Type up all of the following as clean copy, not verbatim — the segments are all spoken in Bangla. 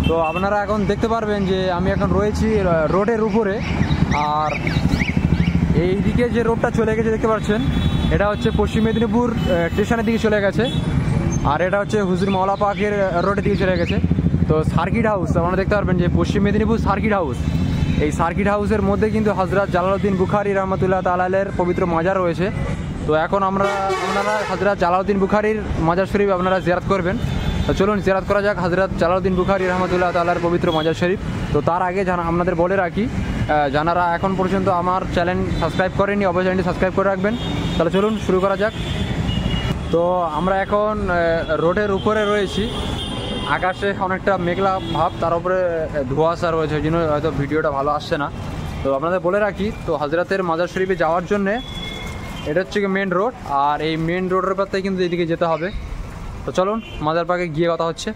তো আপনারা এখন দেখতে পারবেন যে আমি এখন রয়েছি রোডের উপরে, আর এই দিকে যে রোডটা চলে গেছে দেখতে পাচ্ছেন, এটা হচ্ছে পশ্চিম মেদিনীপুর স্টেশনের দিকে চলে গেছে, আর এটা হচ্ছে হুজুর মওলা পাকের রোডের দিকে চলে গেছে। তো সার্কিট হাউস আপনারা দেখতে পারবেন যে পশ্চিম মেদিনীপুর সার্কিট হাউস, এই সার্কিট হাউসের মধ্যে কিন্তু হযরত জালালউদ্দিন বুখারী রহমাতুল্লাহ তাআলার পবিত্র মাজার রয়েছে। তো এখন আপনারা হযরত জালালউদ্দিন বুখারীর মাজার শরীফ আপনারা জিয়ারত করবেন। তো চলুন জিয়ারত করা যাক হযরত জালালউদ্দিন বুখারী রহমাতুল্লাহ তাআলার পবিত্র মাজার শরীফ। তো তার আগে আপনাদের বলে রাখি, যারা এখন পর্যন্ত আমার চ্যানেল সাবস্ক্রাইব করেনি অবশ্যই চ্যানেলটি সাবস্ক্রাইব করে রাখবেন। তাহলে চলুন শুরু করা যাক। তো আমরা এখন রোডের উপরে রয়েছি, আকাশে অনেকটা মেঘলা ভাব, তার উপরে ধোঁয়াশা রয়েছে, ওই জন্য হয়তো ভিডিওটা ভালো আসছে না। তো আপনাদের বলে রাখি, তো হযরতের মাজার শরীফে যাওয়ার জন্যে এটা হচ্ছে কি মেন রোড, আর এই মেন রোডের পাশে কিন্তু এদিকে যেতে হবে। তো চলুন মাজার পাকে গিয়ে কথা হচ্ছে।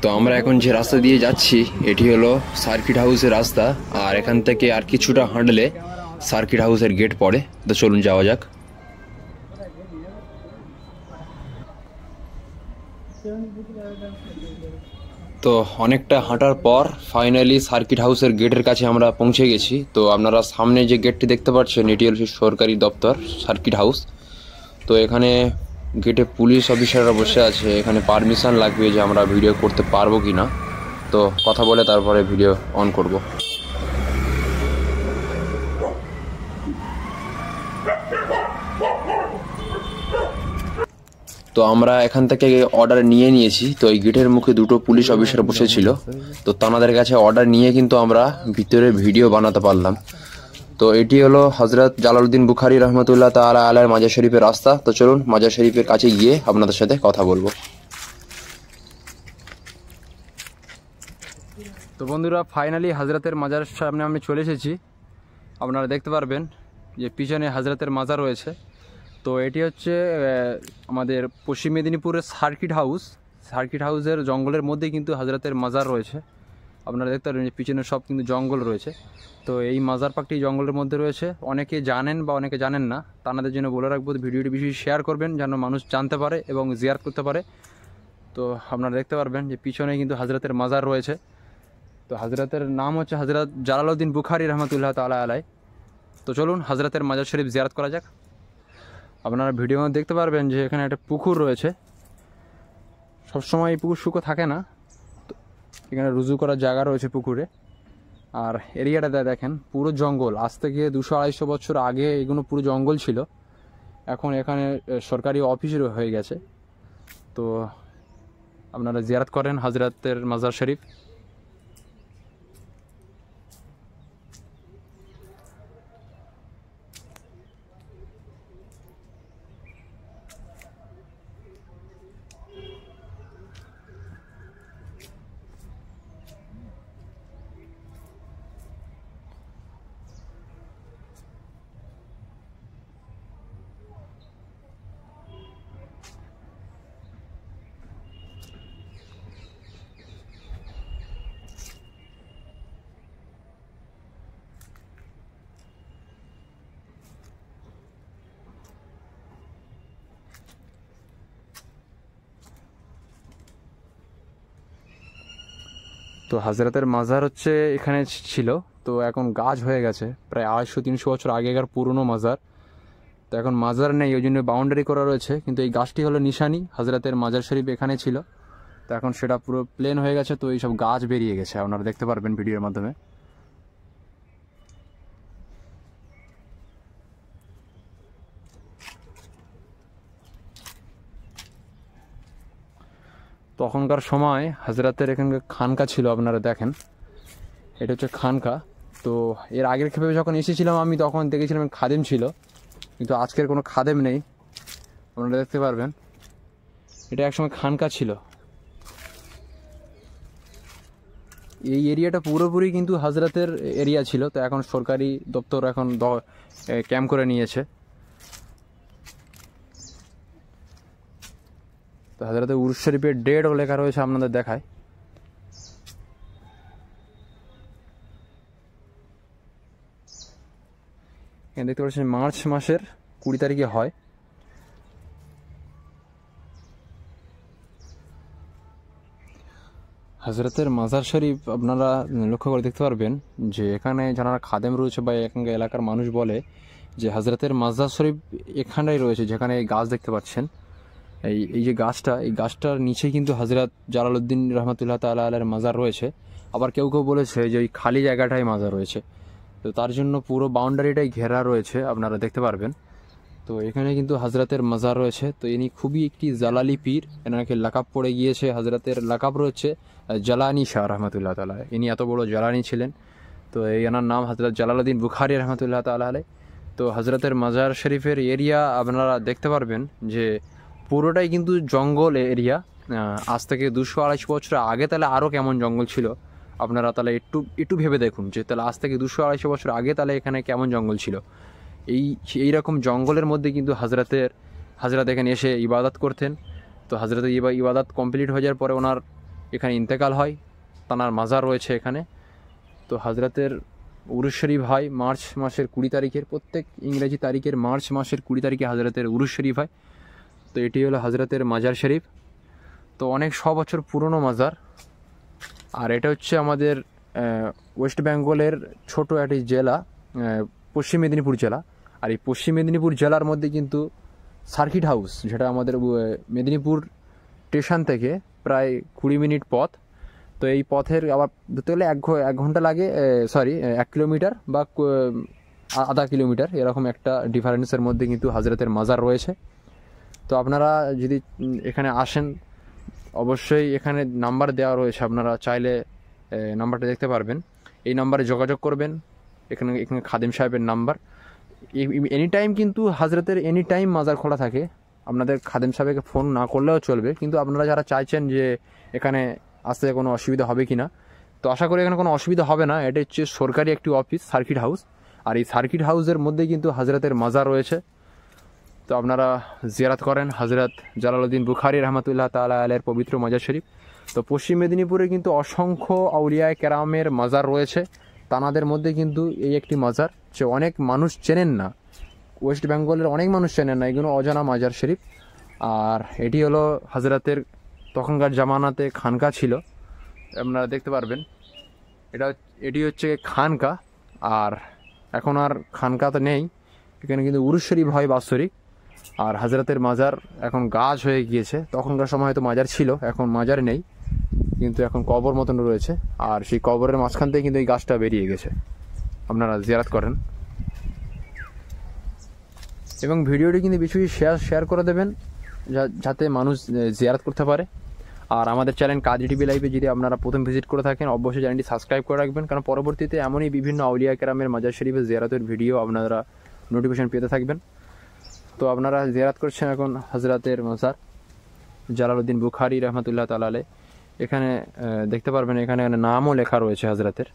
তো আমরা এখন যে রাস্তা দিয়ে যাচ্ছি এটি হলো সার্কিট হাউসের রাস্তা, আর এখান থেকে আর কিছুটা হাঁটলে সার্কিট হাউসের গেট পড়ে। তো চলুন যাওয়া যাক। তো অনেকটা হাঁটার পর ফাইনালি সার্কিট হাউসের গেটের কাছে আমরা পৌঁছে গেছি। তো আপনারা সামনে যে গেটটি দেখতে পাচ্ছেন এটি হচ্ছে সরকারি দপ্তর সার্কিট হাউস। তো এখানে গেটে পুলিশ অফিসাররা বসে আছে, এখানে পারমিশন লাগবে যে আমরা ভিডিও করতে পারবো কি না। তো কথা বলে তারপরে ভিডিও অন করব। তো আমরা এখান থেকে অর্ডার নিয়ে নিয়েছি। তো এই গেটের মুখে দুটো পুলিশ অফিসার বসেছিল, তো তাদের কাছে অর্ডার নিয়ে কিন্তু আমরা ভিতরে ভিডিও বানাতে পারলাম। তো এটি হলো হযরত জালালউদ্দিন বুখারী রহমাতুল্লাহ তাআলা আলাইহির মাজার শরীফের রাস্তা। তো চলুন মাজার শরীফের কাছে গিয়ে আপনাদের সাথে কথা বলবো। তো বন্ধুরা ফাইনালি হযরতের মাজারের সামনে আমি চলে এসেছি। আপনারা দেখতে পারবেন যে পিছনে হযরতের মাজার রয়েছে। তো এটি হচ্ছে আমাদের পশ্চিম মেদিনীপুরের সার্কিট হাউসের জঙ্গলের মধ্যেই কিন্তু হযরতের মাজার রয়েছে। আপনারা দেখতে পারবেন যে পিছনে সব কিন্তু জঙ্গল রয়েছে। তো এই মাজার পাকটি জঙ্গলের মধ্যে রয়েছে। অনেকে জানেন বা অনেকে জানেন না, তাদের জন্য বলে রাখবো ভিডিওটি বেশি শেয়ার করবেন যেন মানুষ জানতে পারে এবং জিয়ারত করতে পারে। তো আপনারা দেখতে পারবেন যে পিছনে কিন্তু হযরতের মাজার রয়েছে। তো হযরতের নাম হচ্ছে হযরত জালালউদ্দিন বুখারী রহমাতুল্লাহ তাআলা আলাইহি। তো চলুন হযরতের মাজার শরীফ জিয়ারত করা যাক। আপনারা ভিডিও দেখতে পারবেন যে এখানে একটা পুকুর রয়েছে। সবসময় এই পুকুর শুকো থাকে না, তো এখানে রুজু করার জায়গা রয়েছে পুকুরে। আর এরিয়াটা দেখেন পুরো জঙ্গল, আজ থেকে 200-250 বছর আগে এগুলো পুরো জঙ্গল ছিল, এখন এখানে সরকারি অফিস হয়ে গেছে। তো আপনারা জিয়ারত করেন হযরতের মাজার শরীফ। তো হযরতের মাজার হচ্ছে এখানে ছিল, তো এখন গাছ হয়ে গেছে, প্রায় 250-300 বছর আগেকার পুরনো মাজার। তো এখন মাজার নেই, ওই জন্য বাউন্ডারি করা রয়েছে, কিন্তু এই গাছটি হলো নিশানি হযরতের মাজার শরীফ এখানে ছিল। তো এখন সেটা পুরো প্লেন হয়ে গেছে, তো এইসব গাছ বেরিয়ে গেছে, আপনারা দেখতে পারবেন ভিডিওর মাধ্যমে। তখনকার সময় হযরতের এখানকার খানকা ছিল, আপনারা দেখেন এটা হচ্ছে খানকা। তো এর আগের ক্ষেপে যখন এসেছিলাম আমি তখন দেখেছিলাম খাদেম ছিল, কিন্তু আজকের কোনো খাদেম নেই, আপনারা দেখতে পারবেন। এটা একসময় খানকা ছিল। এই এরিয়াটা পুরোপুরি কিন্তু হযরতের এরিয়া ছিল, তো এখন সরকারি দপ্তর এখন ক্যাম্প করে নিয়েছে। তো হযরতের উরুস শরীফের ডেটও লেখা রয়েছে, আপনাদের দেখায়। এখানে দেখতে পাচ্ছেন মার্চ মাসের 20 তারিখে হয়। হজরতের মাজার শরীফ আপনারা লক্ষ্য করে দেখতে পারবেন যে এখানে যারা খাদেম রয়েছে বা এখানকার এলাকার মানুষ বলে যে হজরতের মাজার শরীফ এখানেই রয়েছে, যেখানে এই গাছ দেখতে পাচ্ছেন, এই যে গাছটা, এই গাছটার নিচে কিন্তু হজরত জালালউদ্দিন রহমতুল্লাহ তাআলা আলাইহির মাজার রয়েছে। আবার কেউ কেউ বলেছে যে ওই খালি জায়গাটাই মাজার রয়েছে, তো তার জন্য পুরো বাউন্ডারিটাই ঘেরা রয়েছে, আপনারা দেখতে পারবেন। তো এখানে কিন্তু হজরতের মাজার রয়েছে। তো ইনি খুবই একটি জালালি পীর, এনাকে লাকাব পড়ে গিয়েছে, হজরতের লাকাব রয়েছে জালানি শাহ রহমতুল্লাহ তাআলা। ইনি এত বড় জালানি ছিলেন। তো এই এনার নাম হজরত জালালউদ্দিন বুখারী রহমতুল্লাহ তাআলা আলাইহি। তো হজরতের মাজার শরীফের এরিয়া আপনারা দেখতে পারবেন যে পুরোটাই কিন্তু জঙ্গল এরিয়া। আজ থেকে 200-250 বছর আগে তাহলে আরও কেমন জঙ্গল ছিল আপনারা তাহলে একটু ভেবে দেখুন, যে তাহলে আজ থেকে 200-250 বছর আগে তাহলে এখানে কেমন জঙ্গল ছিল। এই রকম জঙ্গলের মধ্যে কিন্তু হজরত এখানে এসে ইবাদত করতেন। তো হজরতের ইবাদত কমপ্লিট হয়ে যাওয়ার পরে ওনার এখানে ইন্তেকাল হয়, তানার মাজার রয়েছে এখানে। তো হজরতের উরুস শরীফ হয় মার্চ মাসের 20 তারিখের, প্রত্যেক ইংরেজি তারিখের মার্চ মাসের 20 তারিখে হজরতের উরুস শরীফ হয়। তো এটি হলো হজরতের মাজার শরীফ। তো অনেক 100 বছর পুরনো মাজার। আর এটা হচ্ছে আমাদের ওয়েস্ট বেঙ্গলের ছোট একটি জেলা, পশ্চিম মেদিনীপুর জেলা। আর এই পশ্চিম মেদিনীপুর জেলার মধ্যে কিন্তু সার্কিট হাউস, যেটা আমাদের মেদিনীপুর স্টেশন থেকে প্রায় 20 মিনিট পথ। তো এই পথের আবার ধরতে গেলে 1 ঘন্টা লাগে, 1 কিলোমিটার বা আধা কিলোমিটার, এরকম একটা ডিফারেন্সের মধ্যে কিন্তু হজরতের মাজার রয়েছে। তো আপনারা যদি এখানে আসেন, অবশ্যই এখানে নাম্বার দেওয়া রয়েছে, আপনারা চাইলে নাম্বারটা দেখতে পারবেন, এই নাম্বারে যোগাযোগ করবেন। এখানে খাদেম সাহেবের নাম্বার। এনি টাইম কিন্তু হজরতের এনি টাইম মাজার খোলা থাকে, আপনাদের খাদেম সাহেবকে ফোন না করলেও চলবে। কিন্তু আপনারা যারা চাইছেন যে এখানে আসতে কোনো অসুবিধা হবে কি না, তো আশা করি এখানে কোনো অসুবিধা হবে না। এটা হচ্ছে সরকারি একটি অফিস, সার্কিট হাউস। আর এই সার্কিট হাউসের মধ্যে কিন্তু হজরতের মাজার রয়েছে। তো আপনারা জিয়ারত করেন হজরত জালালউদ্দিন বুখারী রহমতুল্লাহ তাআলা আলাইহির পবিত্র মাজার শরীফ। তো পশ্চিম মেদিনীপুরে কিন্তু অসংখ্য আউলিয়ায়ে কেরামের মাজার রয়েছে, তানাদের মধ্যে কিন্তু এই একটি মাজার যে অনেক মানুষ চেনেন না, ওয়েস্ট বেঙ্গলের অনেক মানুষ চেনেন না, এগুলো অজানা মাজার শরীফ। আর এটি হলো হজরতের তখনকার জামানাতে খানকা ছিল, আপনারা দেখতে পারবেন। এটি হচ্ছে খানকা, আর এখন আর খানকা তো নেই, এখানে কিন্তু উরুস শরীফ হয় বাৎসরিক। আর হজরতের মাজার এখন গাছ হয়ে গিয়েছে, তখনকার সময় হয়তো মাজার ছিল, এখন মাজার নেই, কিন্তু এখন কবর মতন রয়েছে। আর সেই কবরের মাঝখান থেকে কিন্তু এই গাছটা বেরিয়ে গেছে, আপনারা জিয়ারত করেন। এবং ভিডিওটি কিন্তু বেশি শেয়ার করে দেবেন, যাতে মানুষ জিয়ারত করতে পারে। আর আমাদের চ্যানেল কাজী টিভি লাইভে যদি আপনারা প্রথম ভিজিট করে থাকেন, অবশ্যই চ্যানেলটি সাবস্ক্রাইব করে রাখবেন, কারণ পরবর্তীতে এমনই বিভিন্ন আউলিয়া কেরামের মাজার শরীফের জিয়ারতের ভিডিও আপনারা নোটিফিকেশন পেতে থাকবেন। তো আপনারা জিয়ারত করছেন এখন হজরতের মাজার জালালউদ্দিন বুখারী রহমতুল্লাহ তাআলা আলাইহি। এখানে দেখতে পারবেন, এখানে নামও লেখা রয়েছে হজরতের।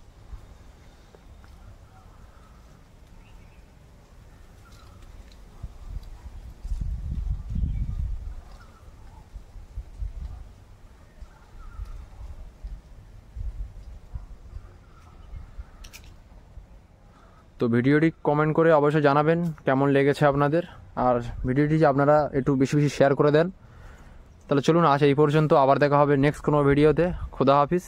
তো ভিডিওটি কমেন্ট করে অবশ্যই জানাবেন কেমন লেগেছে আপনাদের। আর ভিডিওটি যে আপনারা একটু বেশি বেশি শেয়ার করে দেন। তাহলে চলুন আজ এই পর্যন্ত, আবার দেখা হবে নেক্সট কোনো ভিডিওতে। খোদা হাফিজ।